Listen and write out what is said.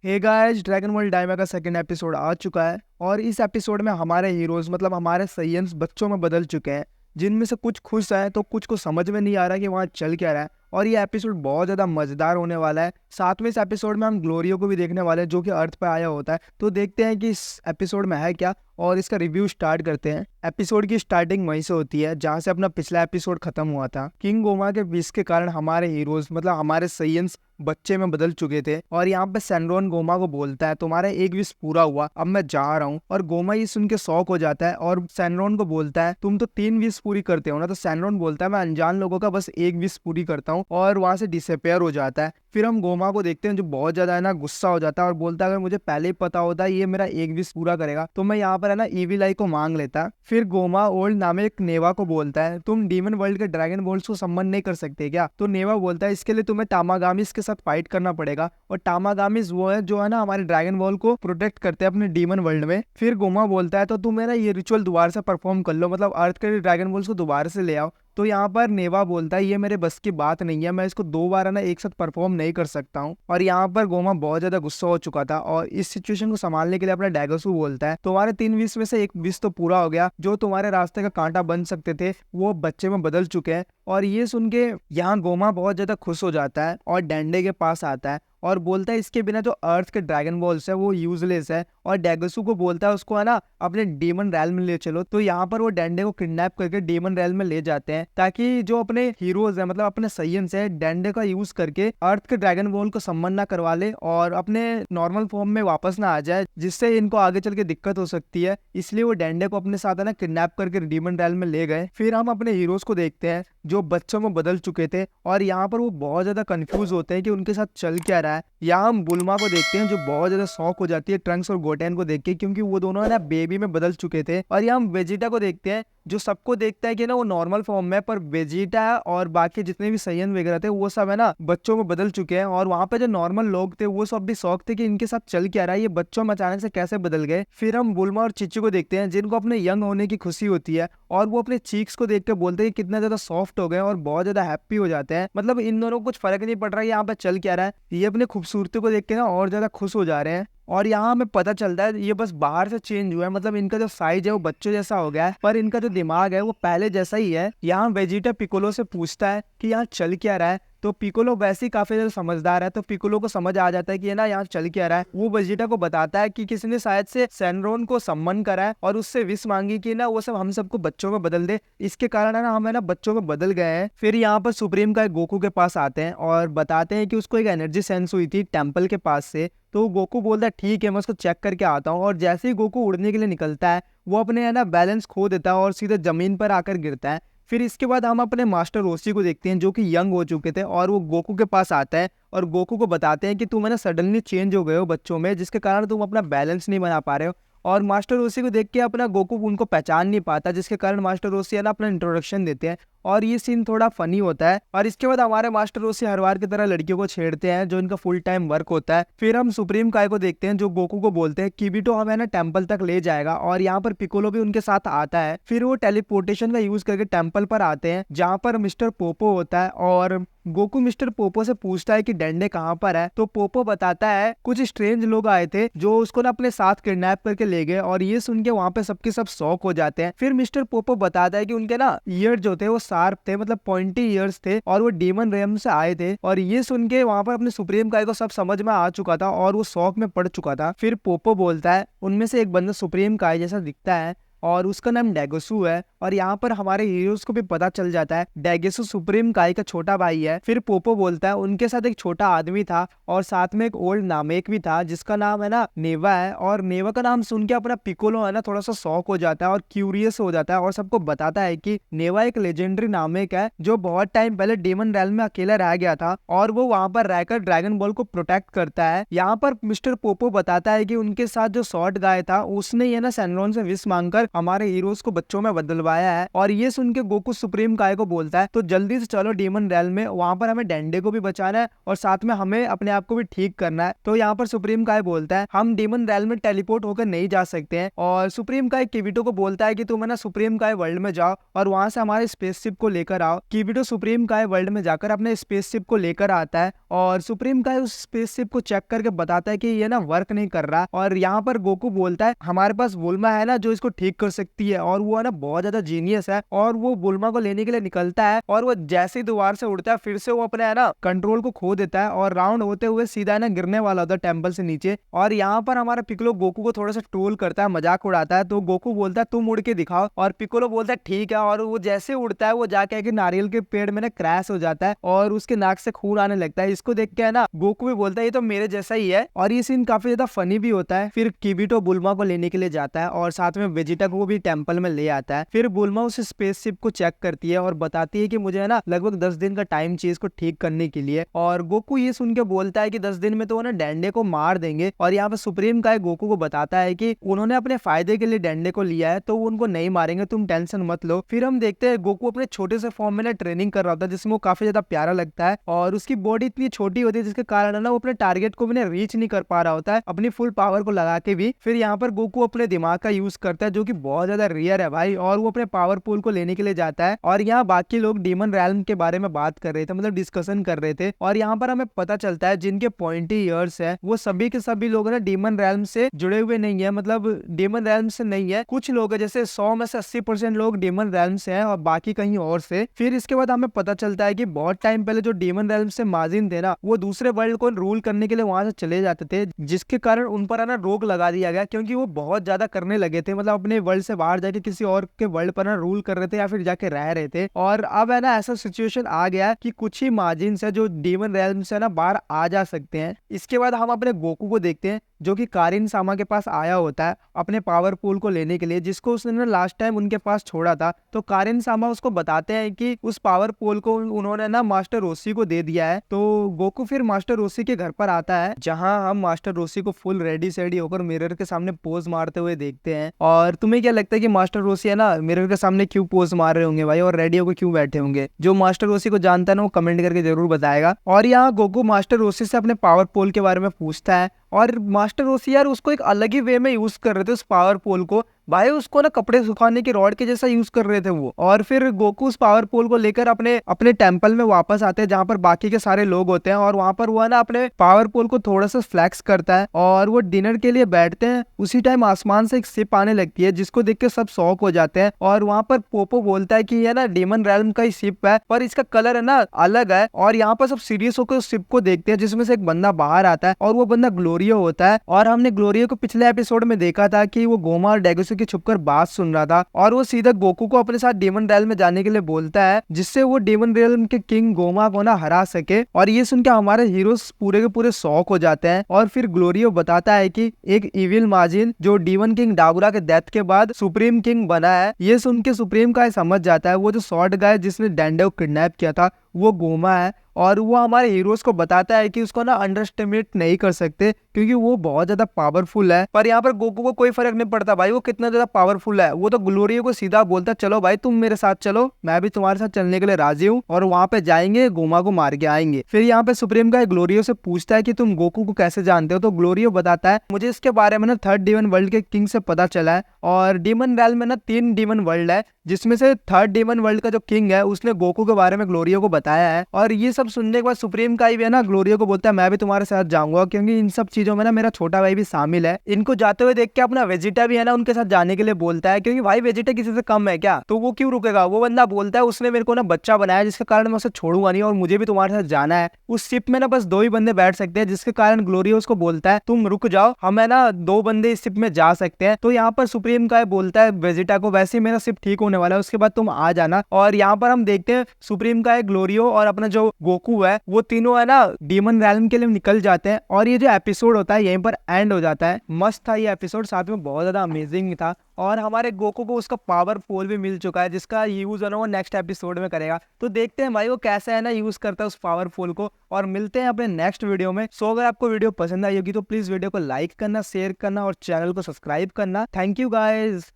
Hey guys, dragon ball Dayma का second episode आ चुका है और इस एपिसोड में हमारे हीरोज मतलब हमारे सैयन्स बच्चों में बदल चुके हैं, जिनमें से कुछ खुश हैं तो कुछ को समझ में नहीं आ रहा कि वहाँ चल क्या रहा है। और ये एपिसोड बहुत ज़्यादा मज़ेदार होने वाला है। साथ में इस एपिसोड में हम ग्लोरियो को भी देखने वाले हैं जो कि अर्थ पर आया होता है। तो देखते हैं कि इस एपिसोड में है क्या और इसका रिव्यू स्टार्ट करते हैं। एपिसोड की स्टार्टिंग वहीं से होती है जहाँ से अपना पिछला एपिसोड खत्म हुआ था। किंग गोमा के विश के कारण हमारे हीरोज मतलब हमारे सैयन्स बच्चे में बदल चुके थे और यहाँ पे सैनरोन गोमा को बोलता है तुम्हारा एक विश पूरा हुआ, अब मैं जा रहा हूँ। और गोमा ये सुन के शॉक हो जाता है और सैनरोन को बोलता है तुम तो 3 विश पूरी करते हो ना। तो सैनरोन बोलता है मैं अनजान लोगों का बस एक विश पूरी करता हूँ और वहां से डिसअपेयर हो जाता है। फिर हम गोमा को देखते हैं जो बहुत ज्यादा है ना गुस्सा हो जाता है और बोलता है अगर मुझे पहले ही पता होता ये मेरा एक विश पूरा करेगा तो मैं यहाँ पर है ना ईविल आई को मांग लेता। फिर गोमा ओल्ड नामे एक नेवा को बोलता है तुम डीमन वर्ल्ड के ड्रैगन बॉल्स को सम्मान नहीं कर सकते क्या। तो नेवा बोलता है इसके लिए तुम्हें टामागामिस के साथ फाइट करना पड़ेगा और टामागामिस वो है जो है ना हमारे ड्रैगन बॉल को प्रोटेक्ट करते हैं अपने डीमन वर्ल्ड में। फिर गोमा बोलता है तो तुम मेरा ये रिचुअल दोबारा से परफॉर्म कर लो मतलब अर्थ के ड्रैगन बॉल्स को दोबारा से ले आओ। तो यहाँ पर नेवा बोलता है ये मेरे बस की बात नहीं है, मैं इसको 2 बार है ना एक साथ परफॉर्म नहीं कर सकता हूँ। और यहाँ पर गोमा बहुत ज्यादा गुस्सा हो चुका था और इस सिचुएशन को संभालने के लिए अपना डैगोसू बोलता है तुम्हारे 3 विश में से एक विश तो पूरा हो गया, जो तुम्हारे रास्ते का कांटा बन सकते थे वो बच्चे में बदल चुके हैं। और ये सुन के यहाँ गोमा बहुत ज्यादा खुश हो जाता है और डैंडे के पास आता है और बोलता है इसके बिना जो अर्थ के ड्रैगन बॉल्स है वो यूजलेस है। और डैगोसू को बोलता है उसको है ना अपने डीमन रैल में ले चलो। तो यहाँ पर वो डैंडे को किडनैप करके डीमन रैल में ले जाते हैं ताकि जो अपने हीरोज है मतलब अपने सैयन्स है डैंडे का यूज करके अर्थ के ड्रैगन बॉल को सम्मान ना करवा ले और अपने नॉर्मल फॉर्म में वापस ना आ जाए, जिससे इनको आगे चल के दिक्कत हो सकती है। इसलिए वो डैंडे को अपने साथ है ना किडनैप करके डीमन रैल में ले गए। फिर हम अपने हीरोज को देखते हैं जो बच्चों में बदल चुके थे और यहाँ पर वो बहुत ज्यादा कंफ्यूज होते हैं कि उनके साथ चल क्या रहा है। यहाँ हम बुल्मा को देखते हैं जो बहुत ज्यादा शॉक हो जाती है ट्रंक्स और गोटेन को देख के, क्योंकि वो दोनों है ना बेबी में बदल चुके थे। और यहाँ हम वेजिटा को देखते हैं जो सबको देखता है कि ना वो नॉर्मल फॉर्म में, पर वेजिटा और बाकी जितने भी सैयन वगैरह थे वो सब है ना बच्चों में बदल चुके हैं। और वहाँ पे जो नॉर्मल लोग थे वो सब भी शौक थे कि इनके साथ चल क्या रहा है, ये बच्चों में अचानक से कैसे बदल गए। फिर हम बुल्मा और चिच्चू को देखते हैं जिनको अपने यंग होने की खुशी होती है और वो अपने चीक्स को देख के बोलते हैं कितना ज्यादा सॉफ्ट हो गए और बहुत ज्यादा हैप्पी हो जाते हैं। मतलब इन दोनों को कुछ फर्क नहीं पड़ रहा है यहाँ पे चल क्या रहा है, ये अपने खूबसूरती को देख के ना और ज्यादा खुश हो जा रहे हैं। और यहाँ हमें पता चलता है ये बस बाहर से चेंज हुआ है, मतलब इनका जो साइज है वो बच्चों जैसा हो गया है पर इनका जो दिमाग है वो पहले जैसा ही है। यहाँ वेजिटा पिकोलो से पूछता है कि यहाँ चल क्या रहा है, तो पिकोलो वैसे ही काफी ज्यादा समझदार है तो पिकोलो को समझ आ जाता है कि ये ना यहाँ चल क्या रहा है। वो वेजिटा को बताता है कि किसी ने शायद से सैनरोन को सम्मान करा है और उससे विश मांगी कि ना वो सब हम सबको बच्चों में बदल दे, इसके कारण है ना हम है ना बच्चों में बदल गए हैं। फिर यहाँ पर सुप्रीम का गोकू के पास आते हैं और बताते हैं कि उसको एक एनर्जी सेंस हुई थी टेम्पल के पास से। तो गोकू बोलता है ठीक है मैं उसको चेक करके आता हूँ। और जैसे ही गोकू उड़ने के लिए निकलता है वो अपने है ना बैलेंस खो देता है और सीधे जमीन पर आकर गिरता है। फिर इसके बाद हम अपने मास्टर रोशी को देखते हैं जो कि यंग हो चुके थे और वो गोकू के पास आता है और गोकू को बताते हैं कि तुम है ना सडनली चेंज हो गए हो बच्चों में, जिसके कारण तुम अपना बैलेंस नहीं बना पा रहे हो। और मास्टर रोशी को देख के अपना गोकू उनको पहचान नहीं पाता, जिसके कारण मास्टर रोशी है ना अपना इंट्रोडक्शन देते हैं और ये सीन थोड़ा फनी होता है। और इसके बाद हमारे मास्टर रोशी हर बार की तरह लड़कियों को छेड़ते हैं जो इनका फुल टाइम वर्क होता है। फिर हम सुप्रीम काय को देखते हैं जो गोकू को बोलते हैं किबिटो हमें ना टेम्पल तक ले जाएगा और यहाँ पर पिकोलो भी उनके साथ आता है। फिर वो टेलीपोर्टेशन का यूज करके टेम्पल पर आते हैं जहाँ पर मिस्टर पोपो होता है और गोकू मिस्टर पोपो से पूछता है कि डंडे कहाँ पर है। तो पोपो बताता है कुछ स्ट्रेंज लोग आए थे जो उसको ना अपने साथ किडनैप करके ले गए और ये सुन के वहाँ पे सबके सब शॉक हो जाते हैं। फिर मिस्टर पोपो बताता है कि उनके ना ईयर जो थे वो शार्प थे, मतलब पॉइंटी ईयर्स थे और वो डीमन रेम से आए थे। और ये सुन के वहाँ पर अपने सुप्रीम काय को सब समझ में आ चुका था और वो शौक में पड़ चुका था। फिर पोपो बोलता है उनमें से एक बंदा सुप्रीम काय जैसा दिखता है और उसका नाम डैगोसू है। और यहाँ पर हमारे हीरोज को भी पता चल जाता है डैगोसू सुप्रीम काय का छोटा भाई है। फिर पोपो बोलता है उनके साथ एक छोटा आदमी था और साथ में एक ओल्ड नामेक भी था जिसका नाम है ना नेवा है। और नेवा का नाम सुन के अपना पिकोलो है ना थोड़ा सा शॉक हो जाता है और क्यूरियस हो जाता है और सबको बताता है कि नेवा एक लेजेंडरी नामेक है जो बहुत टाइम पहले डेमन रैल में अकेला रह गया था और वो वहाँ पर रहकर ड्रैगन बॉल को प्रोटेक्ट करता है। यहाँ पर मिस्टर पोपो बताता है कि उनके साथ जो शॉर्ट गाय था उसने ये ना सैनरोन से विश मांगकर हमारे हीरोज को बच्चों में बदलवाया है। और ये सुन के गोकू सुप्रीम काय को बोलता है तो जल्दी से चलो डीमन रैल्म में, वहां पर हमें डेंडे को भी बचाना है और साथ में हमें अपने आप को भी ठीक करना है। तो यहाँ पर सुप्रीम काय बोलता है हम डीमन रैल्म में टेलीपोर्ट होकर नहीं जा सकते हैं। और सुप्रीम काय किबिटो को बोलता है कि तुम है ना सुप्रीम काय वर्ल्ड में जाओ और वहां से हमारे स्पेसशिप को लेकर आओ। किबिटो सुप्रीम काय वर्ल्ड में जाकर अपने स्पेसशिप को लेकर आता है और सुप्रीम काय उस स्पेसशिप को चेक करके बताता है कि ये ना वर्क नहीं कर रहा। और यहाँ पर गोकू बोलता है हमारे पास बुल्मा है ना जो इसको ठीक कर सकती है, और वो है ना बहुत ज्यादा जीनियस है। और वो बुल्मा को लेने के लिए निकलता है और वो जैसे ही द्वार से उड़ता है फिर से वो अपने है ना कंट्रोल को खो देता है और राउंड होते हुए सीधा है ना गिरने वाला होता है टेम्पल से नीचे। और यहाँ पर हमारा पिकोलो गोकू को थोड़ा सा ट्रोल करता है, मजाक उड़ाता है। तो गोकू बोलता है तुम उड़ के दिखाओ, और पिकोलो बोलता है ठीक है। और वो जैसे उड़ता है वो जाके एक नारियल के पेड़ में ना क्रैश हो जाता है और उसके नाक से खून आने लगता है। इसको देख के है ना गोकू भी बोलता है ये तो मेरे जैसा ही है। और ये सीन काफी ज्यादा फनी भी होता है। फिर किबिटो बुल्मा को लेने के लिए जाता है और साथ में वेजिटा को भी टेम्पल में ले आता है। फिर बुल्मा उस स्पेसशिप को चेक करती है और बताती है कि मुझे है ना लगभग 10 दिन का टाइम चाहिए इसको ठीक करने के लिए। और गोकू ये सुन के बोलता है कि 10 दिन में तो वो ना डेंडे को मार देंगे। और यहाँ पे सुप्रीम काय गोकू को बताता है कि उन्होंने अपने फायदे के लिए डेंडे को लिया है तो वो उनको नहीं मारेंगे, तुम टेंशन मत लो। फिर हम देखते हैं गोकू अपने छोटे से फॉर्म में ना ट्रेनिंग कर रहा होता है जिसमें वो काफी ज्यादा प्यारा लगता है। और उसकी बॉडी इतनी छोटी होती है जिसके कारण ना वो अपने टारगेट को भी ना रीच नहीं कर पा रहा होता है अपनी फुल पावर को लगा के भी। फिर यहाँ पर गोकू अपने दिमाग का यूज करता है जो कि बहुत ज्यादा रेयर है भाई, और वो अपने पावर पूल को लेने के लिए जाता है। और यहाँ बाकी लोग डीमन रैल्म के बारे में बात कर रहे थे, मतलब डिस्कशन कर रहे थे। और यहाँ पर हमें पता चलता है जिनके पॉइंटी ईयर्स है वो सभी के सभी लोग ना डीमन रैल्म से जुड़े हुए नहीं है, मतलब डीमन रैल्म से नहीं है। कुछ लोग है जैसे 100 में से 80% लोग डीमन रैल्म से हैं और बाकी कहीं और से। फिर इसके बाद हमें पता चलता है कि बहुत टाइम पहले जो डीमन रैल्म से माजिन थे ना वो दूसरे वर्ल्ड को रूल करने के लिए वहां से चले जाते थे, जिसके कारण उन पर है ना रोक लगा दिया गया क्योंकि वो बहुत ज्यादा करने लगे थे, मतलब अपने वर्ल्ड से बाहर जाके किसी और के वर्ल्ड पर ना रूल कर रहे थे या फिर जाके रह रहे थे। और अब है ना ऐसा सिचुएशन आ गया कि कुछ ही मार्जिन है जो डीमन रैल्म से ना बाहर आ जा सकते हैं। इसके बाद हम अपने गोकू को देखते हैं जो कि कारिन सामा के पास आया होता है अपने पावर पूल को लेने के लिए, जिसको उसने लास्ट टाइम उनके पास छोड़ा था। तो कारिन सामा उसको बताते हैं कि उस पावर पूल को उन्होंने ना मास्टर रोसी को दे दिया है। तो गोकू फिर मास्टर रोसी के घर पर आता है जहां हम मास्टर रोसी को फुल रेडी सेडी होकर मिरर के सामने पोज मारते हुए देखते हैं। और तुम्हें क्या लगता है कि मास्टर रोसी है ना मिरर के सामने क्यों पोज मार रहे होंगे भाई, और रेडी होकर क्यों बैठे होंगे? जो मास्टर रोसी को जानता है ना वो कमेंट करके जरूर बताएगा। और यहाँ गोकू मास्टर रोसी से अपने पावर पोल के बारे में पूछता है और मास्टर रोसी यार उसको एक अलग ही वे में यूज कर रहे थे उस पावर पोल को भाई, उसको ना कपड़े सुखाने की रॉड के जैसा यूज कर रहे थे वो। और फिर गोकू उस पावर पोल को लेकर अपने टेम्पल में वापस आते हैं जहाँ पर बाकी के सारे लोग होते हैं। और वहां पर वो ना अपने पावर पोल को थोड़ा सा फ्लैक्स करता है और वो डिनर के लिए बैठते हैं। उसी टाइम आसमान से एक शिप आने लगती है जिसको देख के सब शॉक हो जाते हैं। और वहां पर पोपो बोलता है कि ये ना डीमन रैल्म का ही शिप है पर इसका कलर है ना अलग है। और यहाँ पर सब सीरियस होकर उस शिप को देखते हैं जिसमें से एक बंदा बाहर आता है और वो बंदा ग्लोरियो होता है। और हमने ग्लोरियो को पिछले एपिसोड में देखा था कि वो गोमा और डेगोसू की छुपकर बात सुन रहा था और वो सीधा गोकू को अपने साथ डीमन रैल्म में जाने के लिए बोलता है जिससे वो डीमन रैल्म के किंग गोमा को ना हरा सके। और ये सुन के हमारे हीरोज पूरे के पूरे शॉक हो जाते हैं। और फिर ग्लोरियो बताता है कि एक इविल माजिन जो डीमन किंग डागुरा के डेथ के बाद सुप्रीम किंग बना है। ये सुन के सुप्रीम का समझ जाता है वो जो शॉर्ट गाय जिसने डेंडे को किडनैप किया था वो गोमा है। और वो हमारे हीरोज को बताता है कि उसको ना अंडरएस्टिमेट नहीं कर सकते क्योंकि वो बहुत ज्यादा पावरफुल है। पर यहाँ पर गोकू को कोई फर्क नहीं पड़ता भाई वो कितना ज्यादा पावरफुल है। वो तो ग्लोरियो को सीधा बोलता चलो भाई तुम मेरे साथ चलो, मैं भी तुम्हारे साथ चलने के लिए राजी हूँ और वहां पे जाएंगे गोमा को मार के आएंगे। फिर यहाँ पे सुप्रीम का ग्लोरियो से पूछता है कि तुम गोकू को कैसे जानते हो? तो ग्लोरियो बताता है मुझे इसके बारे में ना 3rd डीमन वर्ल्ड के किंग से पता चला है। और डीमन रैल्म में ना 3 डीमन वर्ल्ड है जिसमें से 3rd डीमन वर्ल्ड का जो किंग है उसने गोकू के बारे में ग्लोरियो को बताया है। और ये सब सुनने के बाद सुप्रीम का भी है ना ग्लोरियो को बोलता है मैं भी तुम्हारे साथ जाऊंगा क्योंकि इन सब चीजों में ना मेरा छोटा भाई भी शामिल है। इनको जाते हुए देख के अपना वेजिटा भी है ना उनके साथ जाने के लिए बोलता है क्योंकि भाई वेजिटा किसी से कम है क्या, तो वो क्यों रुकेगा। वो बंदा बोलता है उसने मेरे को ना बच्चा बनाया जिसके कारण मैं उसे छोड़ूंगा नहीं और मुझे भी तुम्हारे साथ जाना है। उस शिप में ना बस 2 ही बंदे बैठ सकते हैं जिसके कारण ग्लोरियो उसको बोलता है तुम रुक जाओ, हम है ना 2 बंदे इस शिप में जा सकते हैं। तो यहाँ पर सुप्रीम का बोलता है वेजिटा को वैसे ही मेरा शिप ठीक होने वाला है उसके बाद तुम आ जाना। और यहाँ पर हम देखते हैं सुप्रीम का ग्लोरियो और अपना जो गोकू है वो तीनों है ना डीमन रैल्म के लिए निकल जाते हैं। और ये जो एपिसोड होता है यहीं पर एंड हो जाता है। मस्त था ये एपिसोड, साथ में बहुत ज्यादा अमेजिंग था। और हमारे गोकू को उसका पावर पोल भी मिल चुका है जिसका यूज है ना वो नेक्स्ट एपिसोड में करेगा। तो देखते हैं भाई वो कैसे है ना यूज करता है उस पावर पोल को। और मिलते हैं अपने नेक्स्ट वीडियो में। सो अगर आपको वीडियो पसंद आई होगी तो प्लीज वीडियो को लाइक करना, शेयर करना और चैनल को सब्सक्राइब करना। Thank you guys.